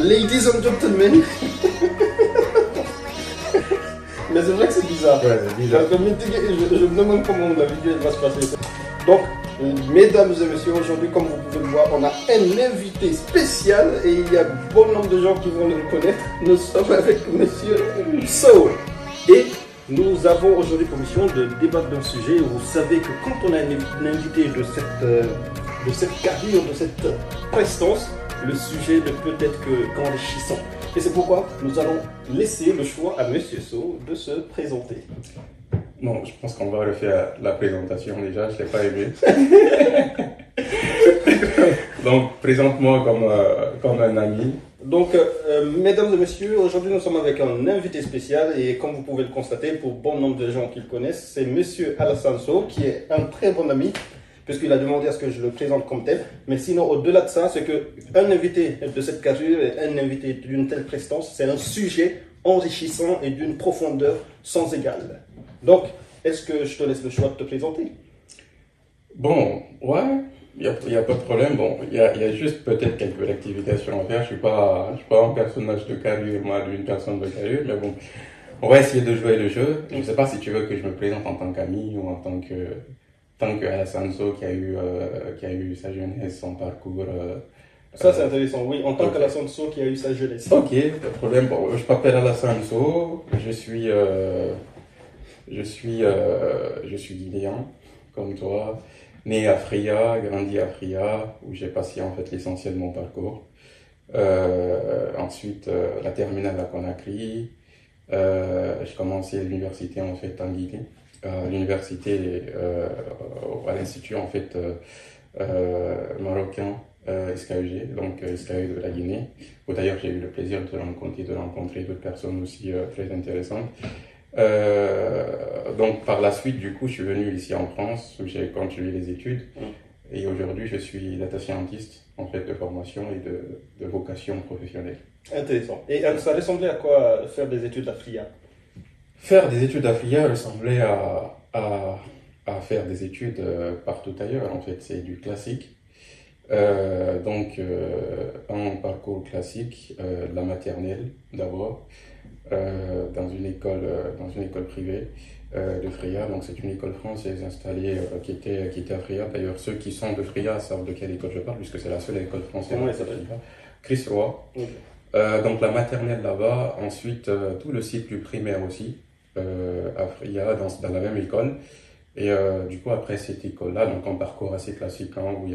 Ladies and gentlemen. Mais c'est vrai que c'est bizarre. Ouais, c'est bizarre. Je me demande comment la vidéo va se passer. Donc, mesdames et messieurs, aujourd'hui, comme vous pouvez le voir, on a un invité spécial et il y a bon nombre de gens qui vont le connaître. Nous sommes avec Monsieur Soul. Et nous avons aujourd'hui pour mission de débattre d'un sujet. Vous savez que quand on a un invité de cette carrière, de cette prestance, le sujet ne peut être qu'enrichissant. Et c'est pourquoi nous allons laisser le choix à Monsieur So de se présenter. Bon, je pense qu'on va refaire la présentation déjà, je ne l'ai pas aimé. Donc, présente-moi comme un ami. Donc, mesdames et messieurs, aujourd'hui nous sommes avec un invité spécial et comme vous pouvez le constater, pour bon nombre de gens qui le connaissent, c'est Monsieur Alassane So, qui est un très bon ami, puisqu'il a demandé à ce que je le présente comme tel. Mais sinon, au-delà de ça, c'est qu'un invité de cette carrière, un invité d'une telle prestance, c'est un sujet enrichissant et d'une profondeur sans égale. Donc, est-ce que je te laisse le choix de te présenter? Bon, ouais, il n'y a pas de problème. Bon, il y a juste peut-être quelques rectifications à faire. Je suis pas un personnage de carrière, moi, d'une personne de carrière, mais bon, on va essayer de jouer le jeu. Je ne sais pas si tu veux que je me présente en tant qu'ami ou en tant que Alassane So qui a eu sa jeunesse, son parcours. Ça c'est intéressant, oui, en tant qu'Alassane So qui a eu sa jeunesse. Ok, pas de problème. Bon, je m'appelle Alassane So, je suis guinéen, comme toi, né à Fria, grandi à Fria, où j'ai passé en fait l'essentiel de mon parcours. Ensuite, la terminale à Conakry. J'ai commencé l'université en fait en Guinée, à l'institut en fait marocain SKUG, donc SKU de la Guinée, où d'ailleurs j'ai eu le plaisir de rencontrer d'autres personnes aussi très intéressantes. Donc par la suite, du coup, je suis venu ici en France où j'ai continué les études et aujourd'hui je suis data scientist en fait de formation et de vocation professionnelle. Intéressant. Et ça ressemblait à quoi faire des études à FRIA? Faire des études à FRIA ressemblait à faire des études partout ailleurs en fait, c'est du classique. Donc un parcours classique, de la maternelle d'abord. Dans une école privée de Fria. Donc c'est une école française installée qui était à Fria. D'ailleurs, ceux qui sont de Fria savent de quelle école je parle, puisque c'est la seule école française. Comment elle s'appelle? Chris Roy. Okay. Donc la maternelle là-bas, ensuite tout le cycle primaire aussi à Fria, dans la même école. Et du coup, après cette école-là, donc un parcours assez classique, hein, où il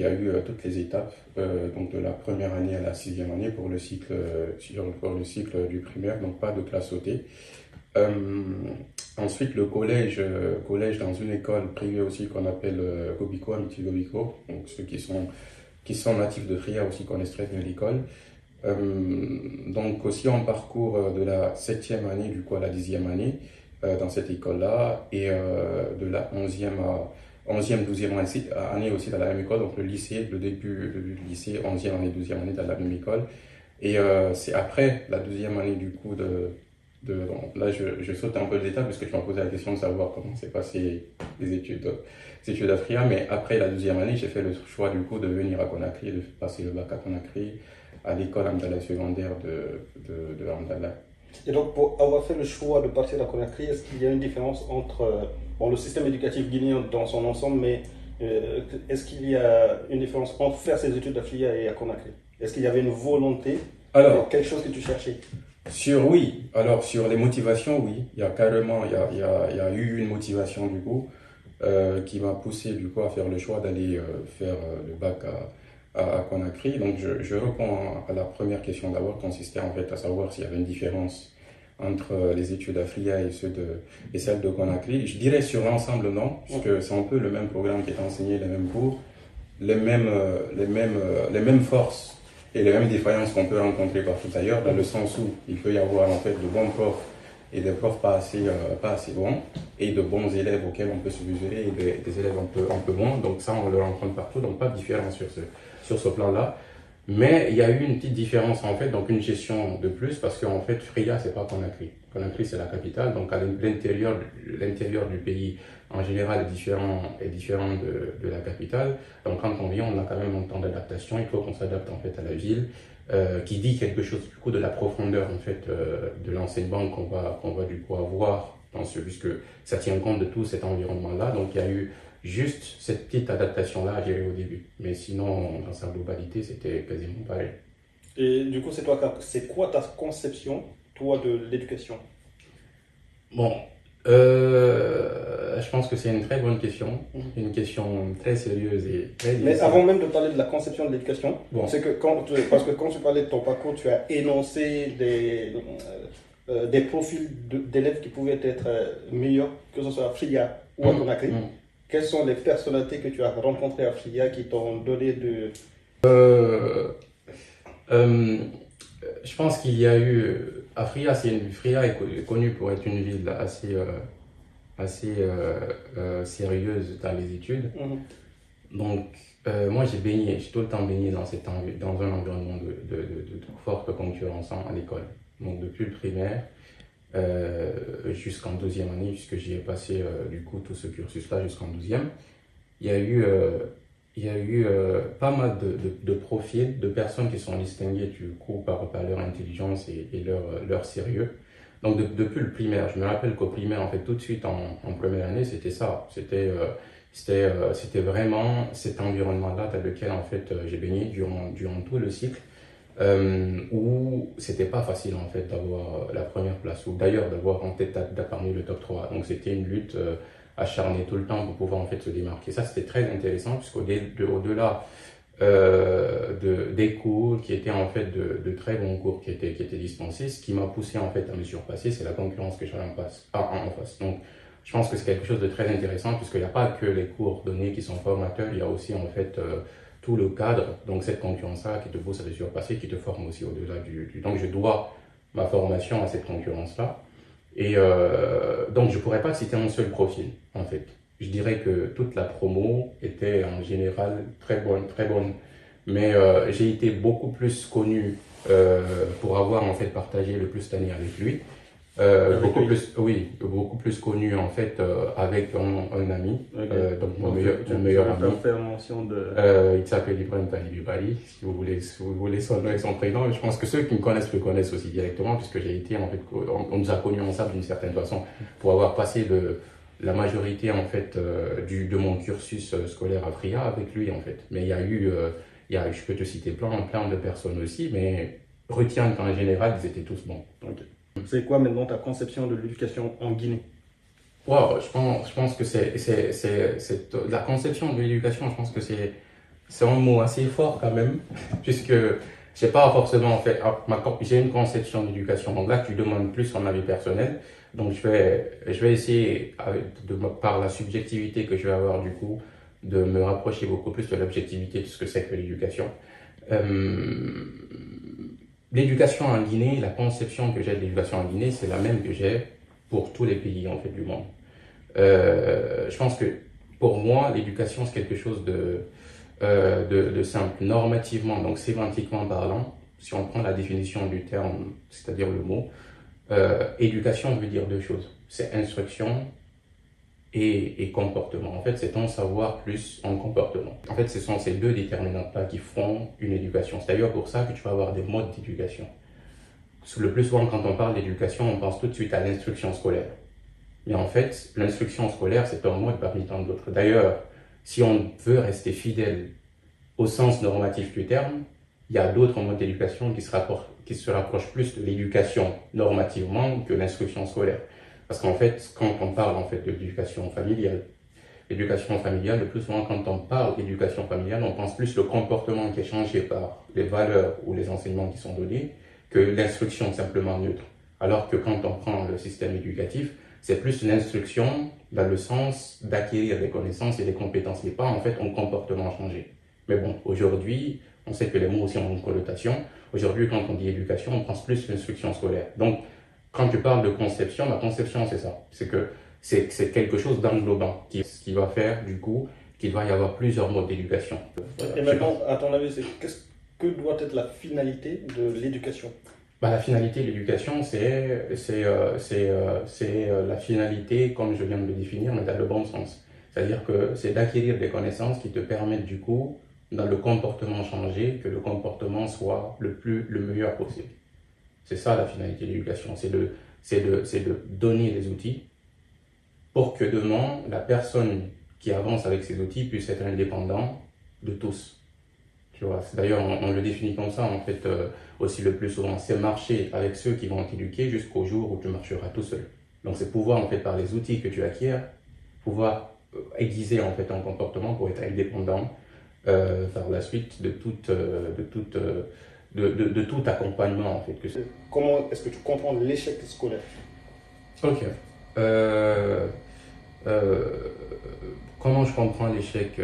y a eu toutes les étapes, donc de la première année à la sixième année pour le cycle du primaire, donc pas de classe sautée. Ensuite, le collège dans une école privée aussi qu'on appelle Gobico, Amitié Gobico. Donc ceux qui sont natifs de Fria aussi connaissent très bien l'école. Donc aussi un parcours de la septième année du coup à la dixième année dans cette école-là et de la 11e, 12e année aussi dans la même école, donc le lycée, le début du lycée, 11e année, 12e année dans la même école. Et c'est après la 12e année du coup donc là je saute un peu d'étape parce que tu m'as posé la question de savoir comment s'est passé les études à Fria, mais après la 12e année, j'ai fait le choix du coup de venir à Conakry, de passer le bac à Conakry, à l'école Amdala secondaire de Amdala. Et donc, pour avoir fait le choix de partir à Conakry, est-ce qu'il y a une différence entre le système éducatif guinéen dans son ensemble, mais est-ce qu'il y a une différence entre faire ses études à Fria et à Conakry? Est-ce qu'il y avait une volonté, quelque chose que tu cherchais? Sur les motivations, oui, il y a eu une motivation du coup qui m'a poussé du coup à faire le choix d'aller faire le bac à Conakry. Donc je réponds à la première question d'abord, consistait en fait à savoir s'il y avait une différence entre les études à Fria et celles de Conakry. Je dirais sur l'ensemble non, parce que c'est un peu le même programme qui est enseigné, les mêmes cours, les mêmes forces et les mêmes défaillances qu'on peut rencontrer partout ailleurs, dans le sens où il peut y avoir en fait de bons profs et des profs pas assez bons, et de bons élèves auxquels on peut se mesurer et des élèves un peu moins. Donc ça, on le rencontre partout, donc pas de différence sur ce plan-là. Mais il y a eu une petite différence en fait, donc une gestion de plus, parce qu'en fait, Fria, c'est pas Conakry. Conakry, c'est la capitale, donc à l'intérieur du pays, en général, est différent de la capitale. Donc quand on vient, on a quand même un temps d'adaptation, il faut qu'on s'adapte en fait à la ville, qui dit quelque chose du coup de la profondeur en fait de l'enseignement qu'on va du coup avoir puisque ça tient compte de tout cet environnement-là. Donc il y a eu juste cette petite adaptation-là à gérer au début. Mais sinon, dans sa globalité, c'était quasiment pareil. Et du coup, c'est quoi ta conception, toi, de l'éducation? Bon, je pense que c'est une très bonne question, une question très sérieuse et très Mais difficile. avant même de parler de la conception de l'éducation, Bon. c'est que parce que quand tu parlais de ton parcours, tu as énoncé des profils d'élèves qui pouvaient être meilleurs, que ce soit à Fria ou à Conakry. Quelles sont les personnalités que tu as rencontrées à Fria qui t'ont donné de... Je pense qu'il y a eu... Fria est connue pour être une ville assez sérieuse dans les études. Donc, moi, j'ai tout le temps baigné dans un environnement de forte concurrence à l'école. Donc, depuis le primaire jusqu'en 12e année, puisque j'y ai passé du coup tout ce cursus-là jusqu'en 12e, il y a eu pas mal de profils de personnes qui sont distinguées du coup par leur intelligence et leur sérieux. Donc depuis le primaire, je me rappelle qu'au primaire, en fait, tout de suite en première année, c'était ça. C'était vraiment cet environnement-là dans lequel en fait j'ai baigné durant tout le cycle, où c'était pas facile en fait d'avoir la première place ou d'ailleurs d'avoir en tête parmi le top 3. Donc c'était une lutte acharnée tout le temps pour pouvoir en fait se démarquer. Ça c'était très intéressant puisqu'au-delà des cours qui étaient en fait de très bons cours qui étaient dispensés, ce qui m'a poussé en fait à me surpasser, c'est la concurrence que j'avais en face. Donc je pense que c'est quelque chose de très intéressant puisqu'il n'y a pas que les cours donnés qui sont formateurs, il y a aussi en fait tout le cadre, donc cette concurrence-là qui te pousse à te surpasser, qui te forme aussi au-delà Donc je dois ma formation à cette concurrence-là. Et donc je pourrais pas citer un seul profil en fait. Je dirais que toute la promo était en général très bonne, très bonne. Mais j'ai été beaucoup plus connu pour avoir en fait partagé le plus d'années avec lui. Beaucoup plus connu en fait avec un ami, donc mon meilleur ami. Faire mention de... Il s'appelle Ibrahim Talib Bali, si vous voulez son nom et son prénom. Je pense que ceux qui me connaissent le connaissent aussi directement, puisque j'ai été en fait, on nous a connus ensemble d'une certaine façon, pour avoir passé la majorité en fait de mon cursus scolaire à Fria avec lui en fait. Mais il y a eu, je peux te citer plein de personnes aussi, mais retiens qu'en général ils étaient tous bons. Donc, c'est quoi maintenant ta conception de l'éducation en Guinée? Wow, je pense que la conception de l'éducation, je pense que c'est un mot assez fort quand même, puisque j'ai pas forcément en fait, j'ai une conception d'éducation. Donc là, tu demandes plus son avis personnel. Donc je vais essayer par la subjectivité que je vais avoir du coup, de me rapprocher beaucoup plus de l'objectivité de ce que c'est que l'éducation. L'éducation en Guinée, la conception que j'ai de l'éducation en Guinée, c'est la même que j'ai pour tous les pays en fait du monde. Je pense que pour moi, l'éducation c'est quelque chose de simple, normativement, donc sémantiquement parlant. Si on prend la définition du terme, c'est-à-dire le mot, éducation veut dire deux choses. C'est instruction et comportement. En fait, c'est un savoir plus un comportement. En fait, ce sont ces deux déterminants-là qui font une éducation. C'est d'ailleurs pour ça que tu vas avoir des modes d'éducation. Le plus souvent, quand on parle d'éducation, on pense tout de suite à l'instruction scolaire. Mais en fait, l'instruction scolaire, c'est un mode parmi tant d'autres. D'ailleurs, si on veut rester fidèle au sens normatif du terme, il y a d'autres modes d'éducation qui se rapprochent plus de l'éducation normativement que l'instruction scolaire. Parce qu'en fait, quand on parle en fait de l'éducation familiale, le plus souvent quand on parle d'éducation familiale, on pense plus le comportement qui est changé par les valeurs ou les enseignements qui sont donnés que l'instruction simplement neutre. Alors que quand on prend le système éducatif, c'est plus une instruction dans le sens d'acquérir des connaissances et des compétences, mais pas en fait un comportement changé. Mais bon, aujourd'hui, on sait que les mots aussi ont une connotation. Aujourd'hui, quand on dit éducation, on pense plus l'instruction scolaire. Donc, quand tu parles de conception, ma conception, c'est ça. C'est que c'est quelque chose d'englobant qui va faire, du coup, qu'il va y avoir plusieurs modes d'éducation. Et maintenant, à ton avis, que doit être la finalité de l'éducation? Bah, la finalité de l'éducation, la finalité, comme je viens de le définir, mais dans le bon sens. C'est-à-dire que c'est d'acquérir des connaissances qui te permettent du coup, dans le comportement changé, que le comportement soit le meilleur possible. C'est ça la finalité de l'éducation, c'est de donner des outils pour que demain, la personne qui avance avec ces outils puisse être indépendante de tous. Tu vois, d'ailleurs, on le définit comme ça, en fait, aussi le plus souvent. C'est marcher avec ceux qui vont t'éduquer jusqu'au jour où tu marcheras tout seul. Donc, c'est pouvoir, en fait, par les outils que tu acquiers, pouvoir aiguiser, en fait, ton comportement pour être indépendant par la suite de tout accompagnement, en fait. Comment est-ce que tu comprends l'échec scolaire? Ok. Euh, euh, Comment je comprends l'échec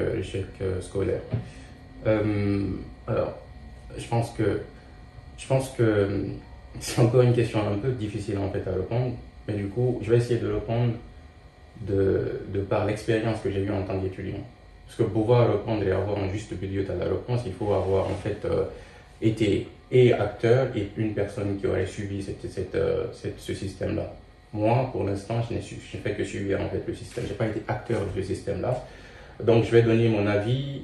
scolaire? Alors, je pense que Je pense que c'est encore une question un peu difficile en fait à répondre, mais du coup, je vais essayer de répondre de par l'expérience que j'ai eue en tant qu'étudiant. Parce que pour pouvoir répondre et avoir un juste milieu à la réponse, il faut avoir en fait été et acteur et une personne qui aurait suivi ce système-là. Moi, pour l'instant, je n'ai fait que suivre en fait le système. Je n'ai pas été acteur de ce système-là. Donc, je vais donner mon avis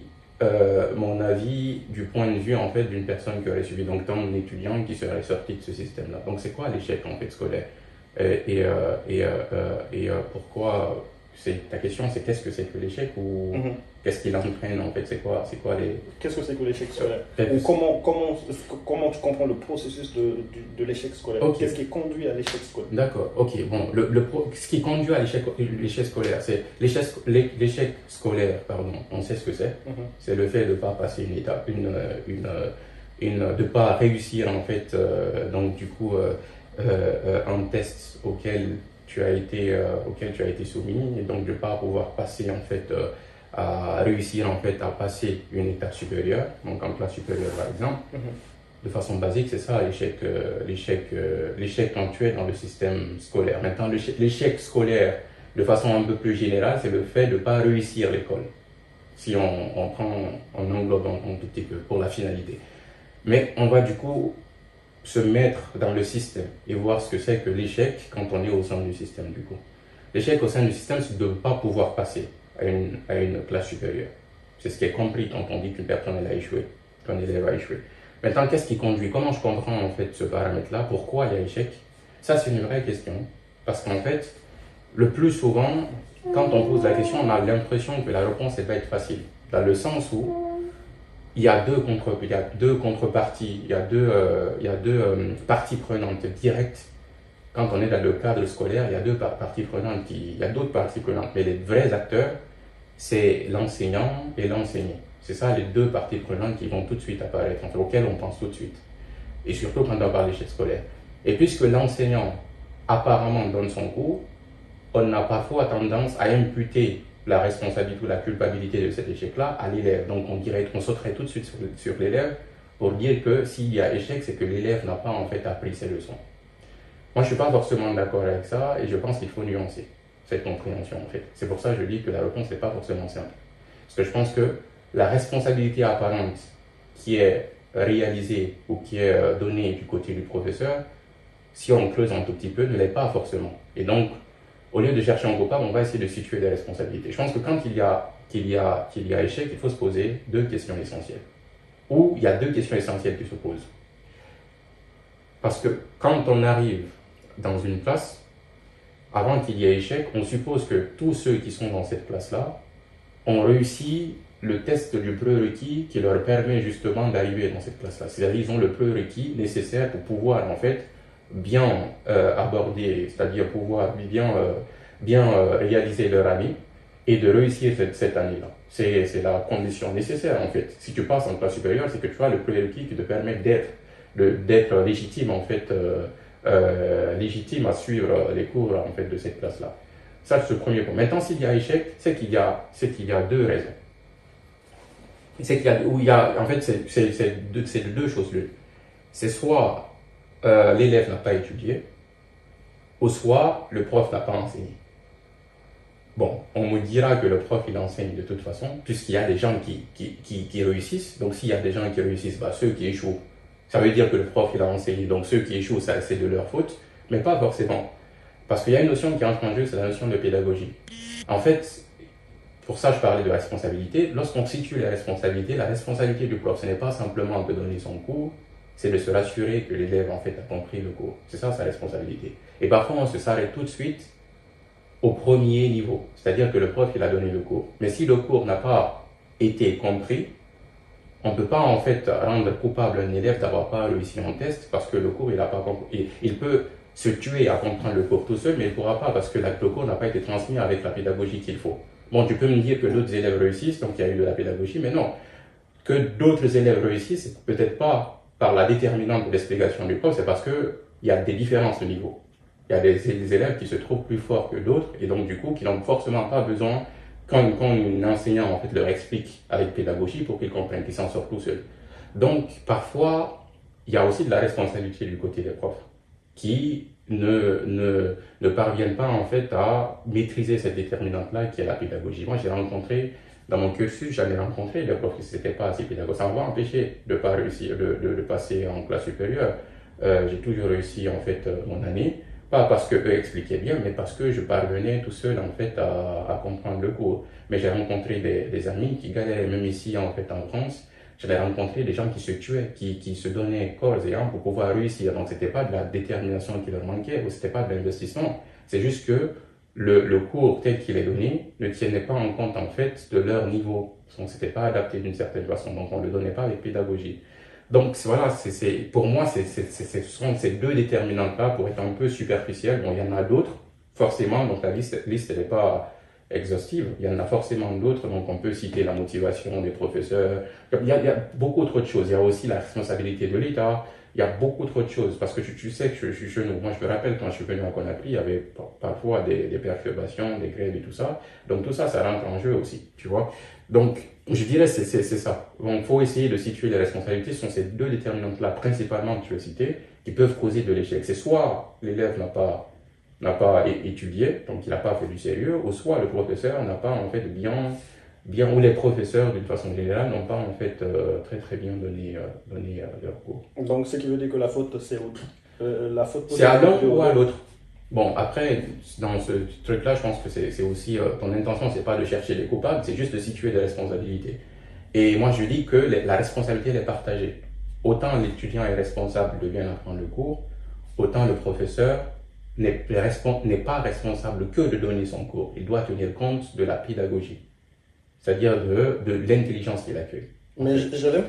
du point de vue en fait d'une personne qui aurait suivi donc d'un étudiant qui serait sorti de ce système-là. Donc, c'est quoi l'échec en fait scolaire? Pourquoi ta question, c'est qu'est-ce que c'est que l'échec ou qu'est-ce qu'il entraîne en fait? C'est quoi les Qu'est-ce que c'est que l'échec scolaire? Ou comment tu comprends le processus de l'échec scolaire? Okay. Qu'est-ce qui conduit à l'échec scolaire? D'accord, ok. Bon, ce qui conduit à l'échec scolaire, c'est l'échec scolaire, pardon, on sait ce que c'est. C'est le fait de ne pas passer une étape, de pas réussir en fait, donc du coup, un test auquel tu as été soumis, et donc de ne pas pouvoir passer en fait, à réussir en fait à passer une étape supérieure, donc en classe supérieure par exemple. De façon basique, c'est ça l'échec quand tu es dans le système scolaire. Maintenant, l'échec scolaire, de façon un peu plus générale, c'est le fait de ne pas réussir l'école. Si on englobe un tout petit peu pour la finalité. Mais on va du coup se mettre dans le système et voir ce que c'est que l'échec quand on est au sein du système du coup. L'échec au sein du système, c'est de ne pas pouvoir passer à une classe supérieure. C'est ce qui est compris quand on dit qu'une personne a échoué, qu'un élève a échoué. Maintenant, qu'est-ce qui conduit? Comment je comprends en fait ce paramètre-là? Pourquoi il y a échec? Ça, c'est une vraie question. Parce qu'en fait, le plus souvent, quand on pose la question, on a l'impression que la réponse elle va être facile. Dans le sens où il y a deux contreparties, il y a deux parties prenantes directes. Quand on est dans le cadre scolaire, il y a deux parties prenantes, il y a d'autres parties prenantes, mais les vrais acteurs, c'est l'enseignant et l'enseigné. C'est ça les deux parties prenantes qui vont tout de suite apparaître, auxquelles on pense tout de suite. Et surtout quand on parle d'échec scolaire. Et puisque l'enseignant apparemment donne son cours, on a parfois tendance à imputer la responsabilité ou la culpabilité de cet échec-là à l'élève. Donc on sauterait tout de suite sur l'élève pour dire que s'il y a échec, c'est que l'élève n'a pas en fait appris ses leçons. Moi, je ne suis pas forcément d'accord avec ça et je pense qu'il faut nuancer cette compréhension en fait. C'est pour ça que je dis que la réponse n'est pas forcément simple. Parce que je pense que la responsabilité apparente qui est réalisée ou qui est donnée du côté du professeur, si on creuse un tout petit peu, ne l'est pas forcément. Et donc, au lieu de chercher un coupable, on va essayer de situer des responsabilités. Je pense que quand il y a échec, il faut se poser deux questions essentielles. Ou il y a deux questions essentielles qui se posent. Parce que quand on arrive dans une classe, avant qu'il y ait échec, on suppose que tous ceux qui sont dans cette classe-là ont réussi le test du prérequis qui leur permet justement d'arriver dans cette classe-là. C'est-à-dire qu'ils ont le prérequis nécessaire pour pouvoir en fait bien aborder, c'est-à-dire pouvoir bien réaliser leur année et de réussir cette année-là. C'est la condition nécessaire en fait. Si tu passes en classe supérieure, c'est que tu as le prérequis qui te permet d'être légitime en fait, légitime à suivre les cours en fait de cette classe-là. Ça, c'est le premier point. Maintenant, s'il y a échec, c'est qu'il y a deux raisons. En fait, c'est deux choses l'une. C'est soit l'élève n'a pas étudié, ou soit le prof n'a pas enseigné. Bon, on me dira que le prof, il enseigne de toute façon, puisqu'il y a des gens qui réussissent. Donc, s'il y a des gens qui réussissent, bah, ceux qui échouent, ça veut dire que le prof, il a enseigné. Donc, ceux qui échouent, ça, c'est de leur faute, mais pas forcément. Parce qu'il y a une notion qui entre en jeu, c'est la notion de pédagogie. En fait, pour ça, je parlais de responsabilité. Lorsqu'on situe la responsabilité du prof, ce n'est pas simplement de donner son cours, c'est de se rassurer que l'élève, en fait, a compris le cours. C'est ça, sa responsabilité. Et parfois, on se s'arrête tout de suite au premier niveau. C'est-à-dire que le prof, il a donné le cours. Mais si le cours n'a pas été compris, on ne peut pas, en fait, rendre coupable un élève d'avoir pas réussi en test parce que le cours, il n'a pas compris. Il peut se tuer à comprendre le cours tout seul, mais il ne pourra pas parce que le cours n'a pas été transmis avec la pédagogie qu'il faut. Bon, tu peux me dire que d'autres élèves réussissent, donc il y a eu de la pédagogie, mais non. Que d'autres élèves réussissent, c'est peut-être pas par la déterminante de l'explication du prof, c'est parce que il y a des différences de niveau. Il y a des élèves qui se trouvent plus forts que d'autres, et donc du coup, qui n'ont forcément pas besoin quand un enseignant en fait leur explique avec pédagogie pour qu'ils comprennent, qu'ils s'en sortent tout seuls. Donc parfois, il y a aussi de la responsabilité du côté des profs qui ne parviennent pas en fait à maîtriser cette déterminante-là qui est la pédagogie. Moi, j'ai rencontré, dans mon cursus, j'en ai rencontré des profs qui n'étaient pas assez pédagogues. Ça m'a empêché de pas réussir, de passer en classe supérieure. J'ai toujours réussi en fait mon année, pas parce que eux expliquaient bien, mais parce que je parvenais tout seul en fait à comprendre le cours. Mais j'ai rencontré des amis qui galéraient même ici en fait en France. J'avais rencontré des gens qui se tuaient, qui se donnaient corps et âme pour pouvoir réussir. Donc, c'était pas de la détermination qui leur manquait ou c'était pas de l'investissement. C'est juste que le cours tel qu'il est donné ne tiendait pas en compte, en fait, de leur niveau. Donc, c'était pas adapté d'une certaine façon. Donc, on le donnait pas avec pédagogie. Donc, voilà, pour moi, ce sont ces deux déterminantes-là pour être un peu superficielles. Bon, il y en a d'autres, forcément. Donc, la liste, elle n'est pas exhaustive. Il y en a forcément d'autres. Donc, on peut citer la motivation des professeurs. Il y a beaucoup trop de choses. Il y a aussi la responsabilité de l'État. Il y a beaucoup trop de choses. Parce que tu sais que je suis chez nous. Moi, je me rappelle quand je suis venu à Conakry, il y avait parfois des perturbations, des grèves et tout ça. Donc, tout ça, ça rentre en jeu aussi, tu vois. Donc, je dirais c'est ça. Donc, il faut essayer de situer les responsabilités. Ce sont ces deux déterminantes-là, principalement, que tu as citées, qui peuvent causer de l'échec. C'est soit l'élève n'a pas étudié, donc il n'a pas fait du sérieux, ou soit le professeur n'a pas en fait bien, ou les professeurs d'une façon générale n'ont pas en fait très très bien donné leur cours. Donc, ce qui veut dire que la faute, c'est la faute C'est à l'un ou à l'autre. Bon, après, dans ce truc-là, je pense que c'est aussi ton intention, c'est pas de chercher les coupables, c'est juste de situer des responsabilités. Et moi, je dis que la responsabilité elle est partagée. Autant l'étudiant est responsable de bien apprendre le cours, autant le professeur n'est pas responsable que de donner son cours. Il doit tenir compte de la pédagogie, c'est-à-dire de l'intelligence qu'il accueille. Mais j'avais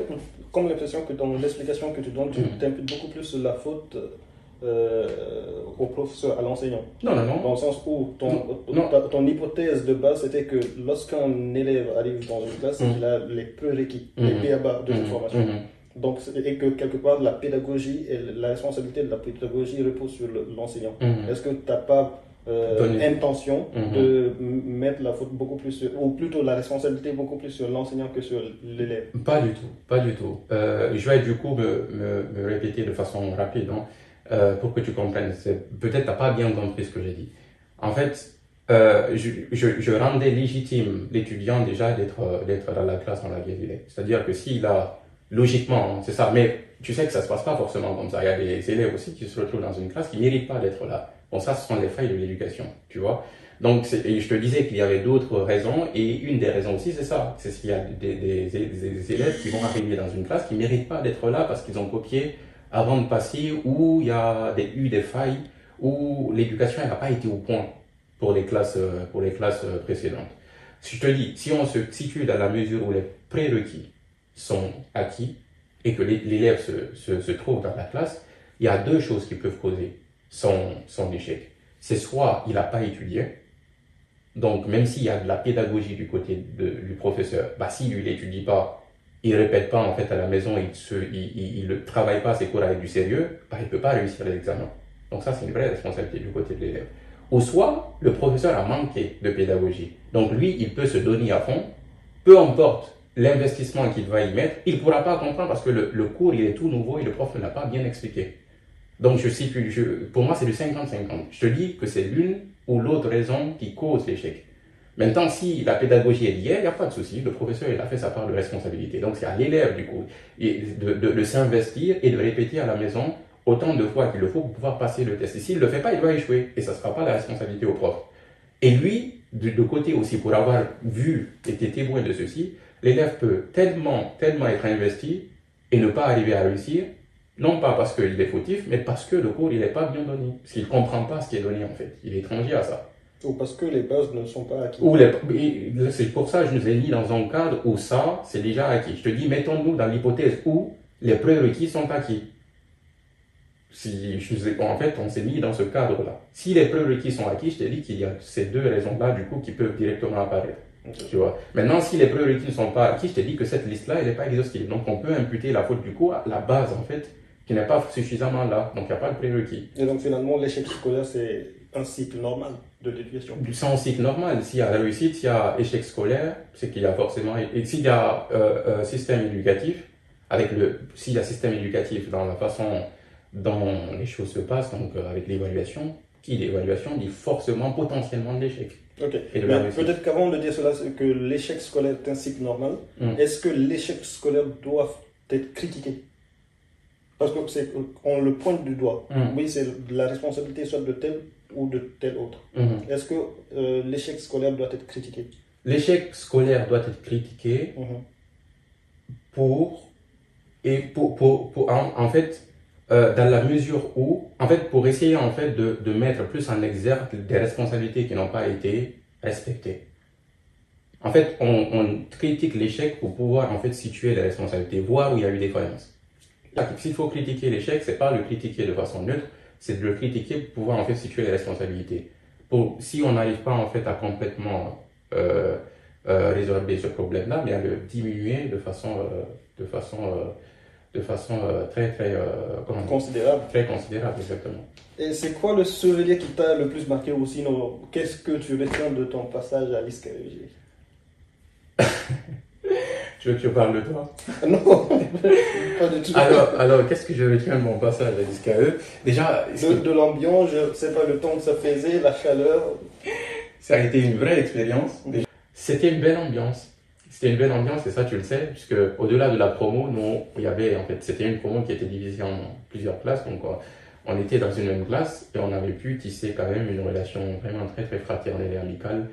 comme l'impression que dans l'explication que tu donnes, tu t'imputes beaucoup plus la faute au professeur, à l'enseignant. Non, non, non. Dans le sens où ton hypothèse de base, c'était que lorsqu'un élève arrive dans une classe, il a les prérequis, les b.a.-ba de cette formation. Donc, et que quelque part, la pédagogie et la responsabilité de la pédagogie repose sur l'enseignant. Est-ce que tu n'as pas intention de mettre la faute beaucoup plus ou plutôt la responsabilité beaucoup plus sur l'enseignant que sur l'élève? Pas du tout, pas du tout. Je vais du coup me répéter de façon rapide pour que tu comprennes. Peut-être tu n'as pas bien compris ce que j'ai dit. En fait, je rendais légitime l'étudiant déjà d'être dans la classe dans laquelle il est. C'est-à-dire que s'il a, logiquement, c'est ça, mais tu sais que ça se passe pas forcément comme ça. Il y a des élèves aussi qui se retrouvent dans une classe qui méritent pas d'être là. Bon, ça, ce sont les failles de l'éducation, tu vois. Donc, et je te disais qu'il y avait d'autres raisons, et une des raisons aussi, c'est ça. C'est qu'il y a des élèves qui vont arriver dans une classe qui méritent pas d'être là parce qu'ils ont copié avant de passer, où il y a eu des failles, où l'éducation n'a pas été au point pour les classes précédentes. Si je te dis, si on se situe dans la mesure où les prérequis sont acquis et que l'élève se trouve dans la classe, il y a deux choses qui peuvent causer son échec. C'est soit il n'a pas étudié, donc même s'il y a de la pédagogie du côté du professeur, bah, s'il lui n'étudie pas, il répète pas en fait à la maison, il ne travaille pas ses cours avec du sérieux, bah, il ne peut pas réussir les examens. Donc ça, c'est une vraie responsabilité du côté de l'élève. Ou soit le professeur a manqué de pédagogie. Donc lui, il peut se donner à fond, peu importe l'investissement qu'il va y mettre, il ne pourra pas comprendre parce que le cours il est tout nouveau et le prof ne l'a pas bien expliqué. Donc pour moi c'est du 50-50. Je te dis que c'est l'une ou l'autre raison qui cause l'échec. Maintenant, si la pédagogie est liée, il n'y a pas de souci. Le professeur, il a fait sa part de responsabilité. Donc, c'est à l'élève, du coup, de s'investir et de répéter à la maison autant de fois qu'il le faut pour pouvoir passer le test. Et s'il ne le fait pas, il doit échouer. Et ça ne sera pas la responsabilité au prof. Et lui, de côté aussi, pour avoir vu, été témoin de ceci, l'élève peut tellement être investi et ne pas arriver à réussir, non pas parce qu'il est fautif, mais parce que le cours, il n'est pas bien donné. Parce qu'il ne comprend pas ce qui est donné, en fait. Il est étranger à ça. Ou parce que les bases ne sont pas acquises. C'est pour ça que je nous ai mis dans un cadre où ça, c'est déjà acquis. Je te dis, mettons-nous dans l'hypothèse où les prérequis sont acquis. En fait, on s'est mis dans ce cadre-là. Si les prérequis sont acquis, je t'ai dit qu'il y a ces deux raisons-là, du coup, qui peuvent directement apparaître. Okay. Tu vois. Maintenant, si les prérequis ne sont pas acquis, je t'ai dit que cette liste-là, elle n'est pas exhaustive. Donc, on peut imputer la faute, du coup, à la base, en fait, qui n'est pas suffisamment là. Donc, il n'y a pas de prérequis. Et donc, finalement, l'échec scolaire, c'est un cycle normal de l'éducation. C'est un cycle normal. S'il y a réussite, s'il y a échec scolaire, c'est qu'il y a forcément... Et s'il y a système éducatif, s'il y a système éducatif dans la façon dont les choses se passent, donc avec l'évaluation, qui l'évaluation dit forcément, potentiellement de l'échec. Ok, mais peut-être qu'avant de dire cela, que l'échec scolaire est un cycle normal, est-ce que l'échec scolaire doit être critiqué? Parce qu'on le pointe du doigt. Oui, c'est la responsabilité soit de tel ou de tel autre. Est-ce que l'échec scolaire doit être critiqué? L'échec scolaire doit être critiqué en fait, dans la mesure où, en fait, pour essayer en fait de mettre plus en exergue des responsabilités qui n'ont pas été respectées. En fait, on critique l'échec pour pouvoir en fait situer les responsabilités, voir où il y a eu des faillances. S'il faut critiquer l'échec, c'est pas le critiquer de façon neutre, c'est de le critiquer pour pouvoir en fait situer les responsabilités. Si on n'arrive pas en fait à complètement résorber ce problème-là, mais à le diminuer de façon très considérable. Très considérable, exactement. Et c'est quoi le souvenir qui t'a le plus marqué, ou sinon, qu'est-ce que tu retiens de ton passage à l'ISCAEG? Tu veux que je parle de toi? Non, pas du tout. Alors, qu'est-ce que je retiens de mon passage à l'ISCAE? Déjà, de l'ambiance, je sais pas le temps que ça faisait, la chaleur. Ça a été une vraie expérience. C'était une belle ambiance. C'était une belle ambiance, et ça tu le sais, puisque au-delà de la promo, c'était une promo qui était divisée en plusieurs classes, donc on était dans une même classe et on avait pu tisser quand même une relation vraiment très très fraternelle et amicale